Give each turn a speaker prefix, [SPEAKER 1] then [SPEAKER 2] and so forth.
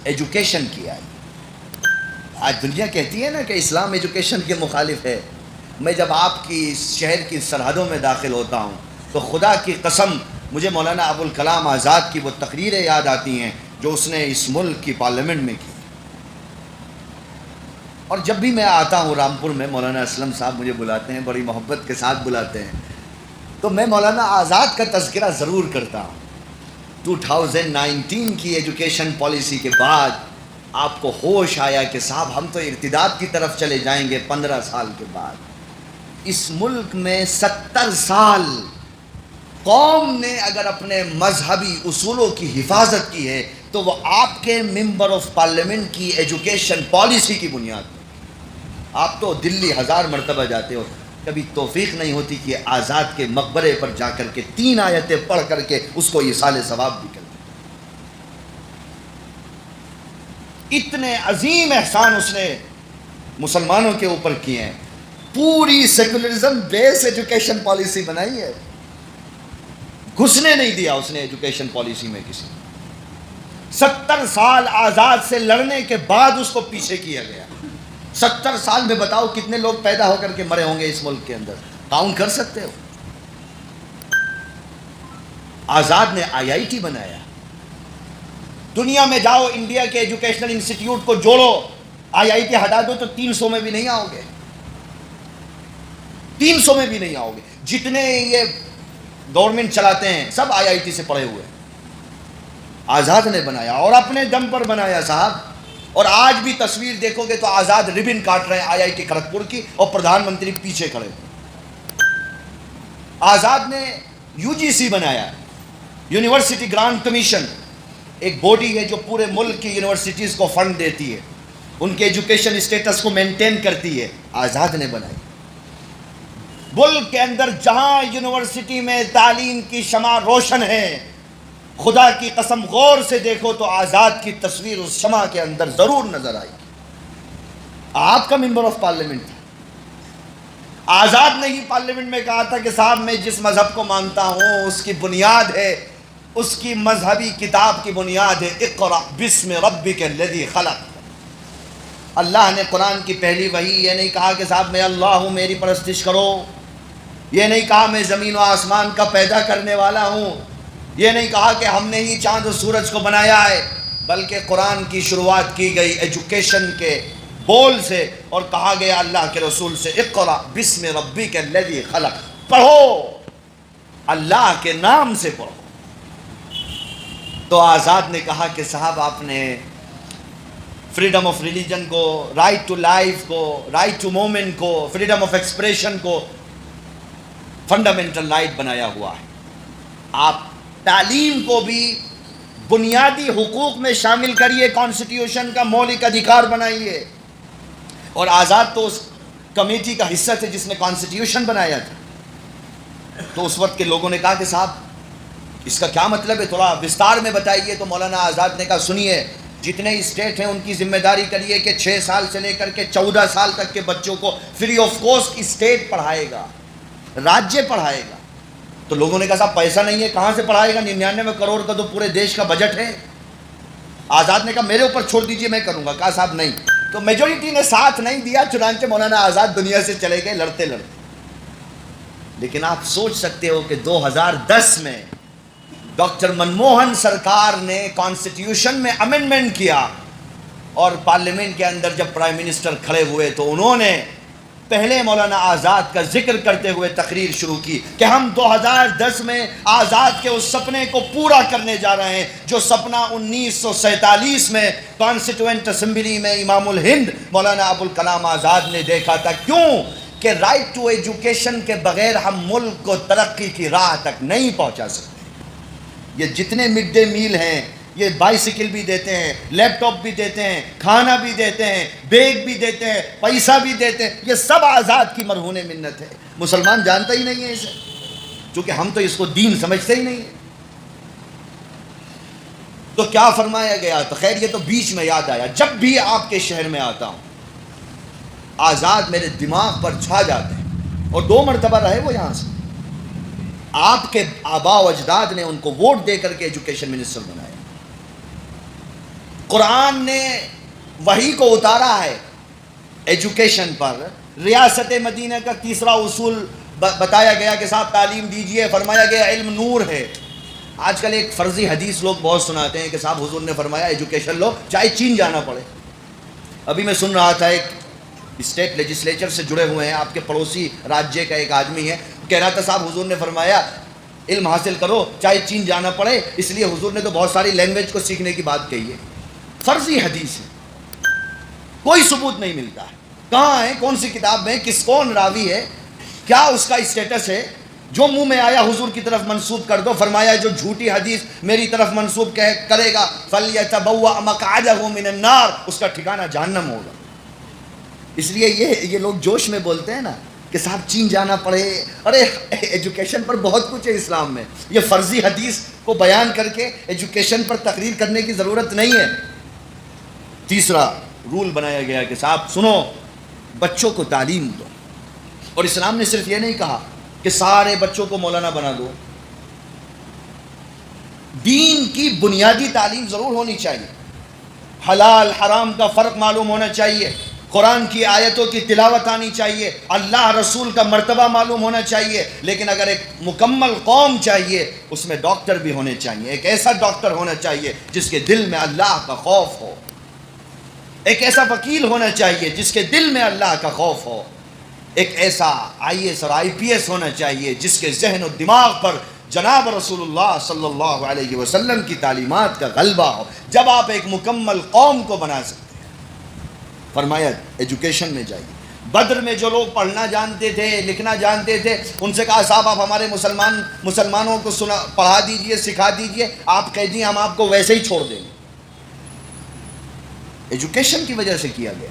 [SPEAKER 1] Education کی آئی. آج دنیا کہتی ہے نا کہ اسلام ایجوکیشن کے مخالف ہے. میں جب آپ کی شہر کی سرحدوں میں داخل ہوتا ہوں تو خدا کی قسم مجھے مولانا ابوالکلام آزاد کی وہ تقریریں یاد آتی ہیں جو اس نے اس ملک کی پارلیمنٹ میں کی. اور جب بھی میں آتا ہوں رامپور میں، مولانا اسلم صاحب مجھے بلاتے ہیں، بڑی محبت کے ساتھ بلاتے ہیں، تو میں مولانا آزاد کا تذکرہ ضرور کرتا ہوں. 2019 کی ایجوکیشن پالیسی کے بعد آپ کو ہوش آیا کہ صاحب ہم تو ارتداد کی طرف چلے جائیں گے 15 سال کے بعد. اس ملک میں 70 سال قوم نے اگر اپنے مذہبی اصولوں کی حفاظت کی ہے تو وہ آپ کے ممبر آف پارلیمنٹ کی ایجوکیشن پالیسی کی بنیاد پر. آپ تو دلی 1000 مرتبہ جاتے ہو، کبھی توفیق نہیں ہوتی کہ آزاد کے مقبرے پر جا کر کے 3 آیتیں پڑھ کر کے اس کو ایصال ثواب بھی کرتے. اتنے عظیم احسان اس نے مسلمانوں کے اوپر کیے ہیں. پوری سیکولرزم بیس ایجوکیشن پالیسی بنائی ہے، گھسنے نہیں دیا اس نے ایجوکیشن پالیسی میں کسی. 70 سال آزاد سے لڑنے کے بعد اس کو پیچھے کیا گیا. 70 سال میں بتاؤ کتنے لوگ پیدا ہو کر کے مرے ہوں گے اس ملک کے اندر، کاؤنٹ کر سکتے ہو؟ آزاد نے IIT بنایا. دنیا میں جاؤ، انڈیا کے ایجوکیشنل انسٹیٹیوٹ کو جوڑو، IIT ہٹا دو تو 300 میں بھی نہیں آؤ گے، 300 میں بھی نہیں آؤ گے. جتنے یہ گورنمنٹ چلاتے ہیں سب IIT سے پڑھے ہوئے. آزاد نے بنایا اور اپنے دم پر بنایا صاحب. اور آج بھی تصویر دیکھو گے تو آزاد ربن کاٹ رہے ہیں IIT کھڑگپور کی اور پردھان منتری پیچھے کھڑے. آزاد نے UGC بنایا، یونیورسٹی گرانٹ کمیشن، ایک باڈی ہے جو پورے ملک کی یونیورسٹیز کو فنڈ دیتی ہے، ان کے ایجوکیشن اسٹیٹس کو مینٹین کرتی ہے. آزاد نے بنائی. ملک کے اندر جہاں یونیورسٹی میں تعلیم کی شمع روشن ہے، خدا کی قسم غور سے دیکھو تو آزاد کی تصویر اس شمع کے اندر ضرور نظر آئی. آپ کا ممبر آف پارلیمنٹ تھا. آزاد نے ہی پارلیمنٹ میں کہا تھا کہ صاحب میں جس مذہب کو مانتا ہوں اس کی بنیاد ہے، اس کی مذہبی کتاب کی بنیاد ہے اقرأ بسم ربک الذی خلق. اللہ نے قرآن کی پہلی وحی یہ نہیں کہا کہ صاحب میں اللہ ہوں میری پرستش کرو، یہ نہیں کہا میں زمین و آسمان کا پیدا کرنے والا ہوں، یہ نہیں کہا کہ ہم نے ہی چاند و سورج کو بنایا ہے، بلکہ قرآن کی شروعات کی گئی ایجوکیشن کے بول سے اور کہا گیا اللہ کے رسول سے اقرأ بسم ربک الذی خلق. پڑھو، اللہ کے نام سے پڑھو. تو آزاد نے کہا کہ صاحب آپ نے فریڈم آف ریلیجن کو، رائٹ ٹو لائف کو، رائٹ ٹو مومنٹ کو، فریڈم آف ایکسپریشن کو فنڈامنٹل رائٹ بنایا ہوا ہے. آپ تعلیم کو بھی بنیادی حقوق میں شامل کریے، کانسٹیٹیوشن کا مولک ادھیکار بنائیے. اور آزاد تو اس کمیٹی کا حصہ تھے جس نے کانسٹیٹیوشن بنایا تھا. تو اس وقت کے لوگوں نے کہا کہ صاحب اس کا کیا مطلب ہے، تھوڑا وستار میں بتائیے. تو مولانا آزاد نے کہا سنیے، جتنے اسٹیٹ ہیں ان کی ذمہ داری کریے کہ 6 سال سے لے کر کے 14 سال تک کے بچوں کو فری آف کاسٹ اسٹیٹ پڑھائے گا، راجیہ پڑھائے گا. تو لوگوں نے کہا صاحب پیسہ نہیں ہے، کہاں سے پڑھائے گا؟ 99 کروڑ کا تو پورے دیش کا بجٹ ہے. آزاد نے کہا میرے اوپر چھوڑ دیجئے میں کروں گا. کہا صاحب نہیں. تو میجورٹی نے ساتھ نہیں دیا، چنانچہ مولانا آزاد دنیا سے چلے گئے لڑتے لڑتے. لیکن آپ سوچ سکتے ہو کہ 2010 میں ڈاکٹر منموہن سرکار نے کانسٹیٹیوشن میں امینڈمنٹ کیا اور پارلیمنٹ کے اندر جب پرائم منسٹر کھڑے ہوئے تو انہوں نے پہلے مولانا آزاد کا ذکر کرتے ہوئے تقریر شروع کی کہ ہم 2010 میں آزاد کے اس سپنے کو پورا کرنے جا رہے ہیں جو سپنا 1947 میں کانسٹیٹوئنٹ اسمبلی میں امام الہند مولانا ابوالکلام آزاد نے دیکھا تھا. کیوں کہ رائٹ ٹو ایجوکیشن کے بغیر ہم ملک کو ترقی کی راہ تک نہیں پہنچا سکتے. یہ جتنے مڈ ڈے میل ہیں، یہ بائیسیکل بھی دیتے ہیں، لیپ ٹاپ بھی دیتے ہیں، کھانا بھی دیتے ہیں، بیگ بھی دیتے ہیں، پیسہ بھی دیتے ہیں، یہ سب آزاد کی مرہون منت ہے. مسلمان جانتا ہی نہیں ہے اسے، چونکہ ہم تو اس کو دین سمجھتے ہی نہیں ہیں. تو کیا فرمایا گیا؟ تو خیر یہ تو بیچ میں یاد آیا، جب بھی آپ کے شہر میں آتا ہوں آزاد میرے دماغ پر چھا جاتے ہیں. اور 2 مرتبہ رہے وہ یہاں سے. آپ کے آباء و اجداد نے ان کو ووٹ دے کر کے ایجوکیشن منسٹر بنایا. قرآن نے وحی کو اتارا ہے ایجوکیشن پر. ریاست مدینہ کا تیسرا اصول بتایا گیا کہ صاحب تعلیم دیجئے, فرمایا گیا علم نور ہے. آج کل ایک فرضی حدیث لوگ بہت سناتے ہیں کہ صاحب حضور نے فرمایا ایجوکیشن لو چاہے چین جانا پڑے. ابھی میں سن رہا تھا ایک اسٹیٹ لیجسلیچر سے جڑے ہوئے ہیں, آپ کے پڑوسی راجیہ کا ایک آدمی ہے, کہہ رہا تھا صاحب حضور نے فرمایا علم حاصل کرو چاہے چین جانا پڑے, اس لیے حضور نے تو بہت ساری لینگویج کو سیکھنے کی بات کہی ہے. فرضی حدیث ہے, کوئی ثبوت نہیں ملتا ہے. کہاں ہے, کون سی کتاب میں, کون راوی ہے, کیا اس کا اسٹیٹس ہے؟ جو منہ میں آیا حضور کی طرف منسوب کر دو. فرمایا جو جھوٹی حدیث میری طرف منسوب کرے گا فَلْيَتَبَوَّأْ مَقْعَدَهُ مِنَ النَّارِ, اس کا ٹھکانہ جہنم ہوگا. اس لیے یہ لوگ جوش میں بولتے ہیں نا کہ صاحب چین جانا پڑے. ارے ایجوکیشن پر بہت کچھ ہے اسلام میں, یہ فرضی حدیث کو بیان کر کے ایجوکیشن پر تقریر کرنے کی ضرورت نہیں ہے. تیسرا رول بنایا گیا کہ صاحب سنو, بچوں کو تعلیم دو. اور اسلام نے صرف یہ نہیں کہا کہ سارے بچوں کو مولانا بنا دو. دین کی بنیادی تعلیم ضرور ہونی چاہیے, حلال حرام کا فرق معلوم ہونا چاہیے, قرآن کی آیتوں کی تلاوت آنی چاہیے, اللہ رسول کا مرتبہ معلوم ہونا چاہیے. لیکن اگر ایک مکمل قوم چاہیے اس میں ڈاکٹر بھی ہونے چاہیے. ایک ایسا ڈاکٹر ہونا چاہیے جس کے دل میں اللہ کا خوف ہو. ایک ایسا وکیل ہونا چاہیے جس کے دل میں اللہ کا خوف ہو. ایک ایسا IAS اور IPS ہونا چاہیے جس کے ذہن و دماغ پر جناب رسول اللہ صلی اللہ علیہ وسلم کی تعلیمات کا غلبہ ہو. جب آپ ایک مکمل قوم کو بنا سکتے ہیں. فرمایا ایجوکیشن میں جائیے. بدر میں جو لوگ پڑھنا جانتے تھے, لکھنا جانتے تھے, ان سے کہا صاحب آپ ہمارے مسلمانوں کو پڑھا دیجئے, سکھا دیجئے, آپ کہہ دیے ہم آپ کو ویسے ہی چھوڑ دیں گے. ایجوکیشن کی وجہ سے کیا گیا.